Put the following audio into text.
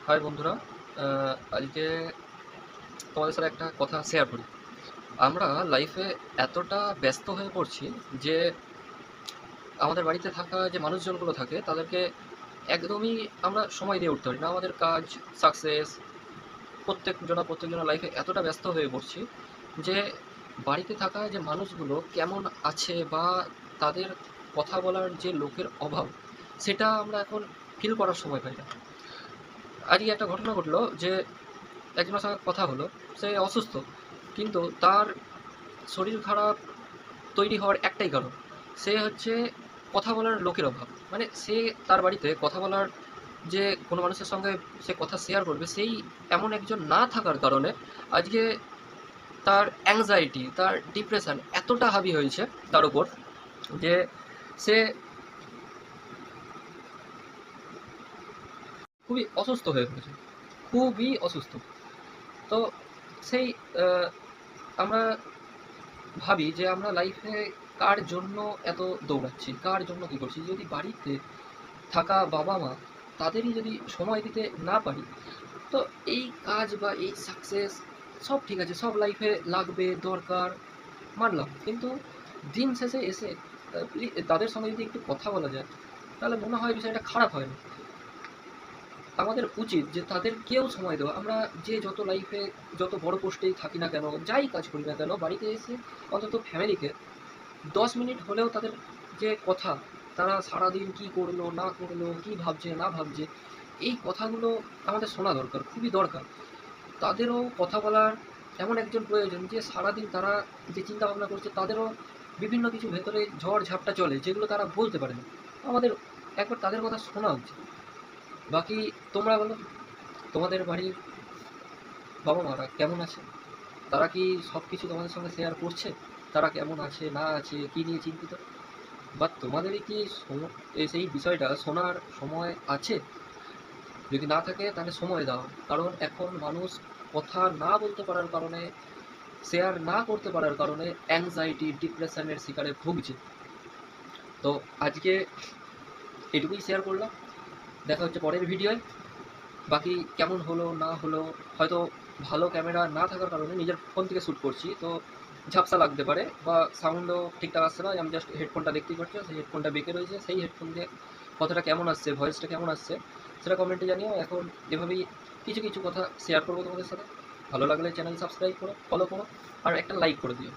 High বন্ধুরা, আজকে তোমাদের সাথে একটা কথা শেয়ার করি। আমরা লাইফে এতটা ব্যস্ত হয়ে পড়ছি যে আমাদের বাড়িতে থাকা যে মানুষজনগুলো থাকে তাদেরকে একদমই আমরা সময় দিয়ে উঠতে পারি না। আমাদের কাজ, সাকসেস, প্রত্যেকজনা লাইফে এতটা ব্যস্ত হয়ে পড়ছি যে বাড়িতে থাকা যে মানুষগুলো কেমন আছে বা তাদের কথা বলার যে লোকের অভাব, সেটা আমরা এখন ফিল করার সময় পাই না। আজকে একটা ঘটনা ঘটলো যে একজনের সঙ্গে কথা হলো, সে অসুস্থ, কিন্তু তার শরীর খারাপ তৈরি হওয়ার একটাই কারণ, সে হচ্ছে কথা বলার লোকের অভাব। মানে সে তার বাড়িতে কথা বলার, যে কোনো মানুষের সঙ্গে সে কথা শেয়ার করবে, সেই এমন একজন না থাকার কারণে আজকে তার অ্যাংজাইটি, তার ডিপ্রেশন এতটা হাবি হয়েছে তার উপর যে সে খুবই অসুস্থ হয়ে পড়েছে, খুবই অসুস্থ। তো সেই আমরা ভাবি যে আমরা লাইফে কার জন্য এত দৌড়াচ্ছি, কার জন্য কী করছি। যদি বাড়িতে থাকা বাবা মা তাদেরই যদি সময় দিতে না পারি, তো এই কাজ বা এই সাকসেস সব ঠিক আছে, সব লাইফে লাগবে, দরকার, মানলাম, কিন্তু দিন শেষে এসে তাদের সঙ্গে যদি একটু কথা বলা যায়, তাহলে মনে হয় বিষয়টা খারাপ হয় না। আমাদের উচিত যে তাদেরকেও সময় দেওয়া। আমরা যে যত লাইফে যত বড় পোস্টেই থাকি না কেন, যাই কাজ করি না কেন, বাড়িতে এসে অন্তত ফ্যামিলিকে 10 মিনিট হলেও তাদের যে কথা, তারা সারাদিন কী করলো না করলো, কী ভাবছে না ভাবছে, এই কথাগুলো আমাদের শোনা দরকার, খুবই দরকার। তাদেরও কথা বলার এমন একজন প্রয়োজন যে সারাদিন তারা যে চিন্তা ভাবনা করছে, তাদেরও বিভিন্ন কিছু ভেতরে ঝড় ঝাপটা চলে যেগুলো তারা বলতে পারে না। আমাদের একবার তাদের কথা শোনা উচিত। বাকি তোমরা বলো, তোমাদের বাড়ির বাবা মারা কেমন আছে? তারা কি সব কিছু তোমাদের সঙ্গে শেয়ার করছে? তারা কেমন আছে না আছে, কী নিয়ে চিন্তিত? বা তোমাদেরই কি সেই বিষয়টা শোনার সময় আছে? যদি না থাকে তাহলে সময় দাও, কারণ এখন মানুষ কথা না বলতে পারার কারণে, শেয়ার না করতে পারার কারণে অ্যাংজাইটি, ডিপ্রেশনের শিকারে ভুগছে। তো আজকে এটুকুই শেয়ার করলাম, দেখা হচ্ছে পরের ভিডিওয়। বাকি কেমন হলো না হলো, হয়তো ভালো ক্যামেরা না থাকার কারণে নিজের ফোন থেকে শ্যুট করছি, তো ঝাপসা লাগতে পারে বা সাউন্ডও ঠিকঠাক আসছে না। আমি জাস্ট হেডফোনটা দেখতেই পাচ্ছি, সেই হেডফোনটা বেঁকে রয়েছে, সেই হেডফোন দিয়ে কথাটা কেমন আসছে, ভয়েসটা কেমন আসছে, সেটা কমেন্টে জানিও। এখন এভাবেই কিছু কিছু কথা শেয়ার করবো তোমাদের সাথে। ভালো লাগলে চ্যানেল সাবস্ক্রাইব করো, ফলো করো, আর একটা লাইক করে দিও।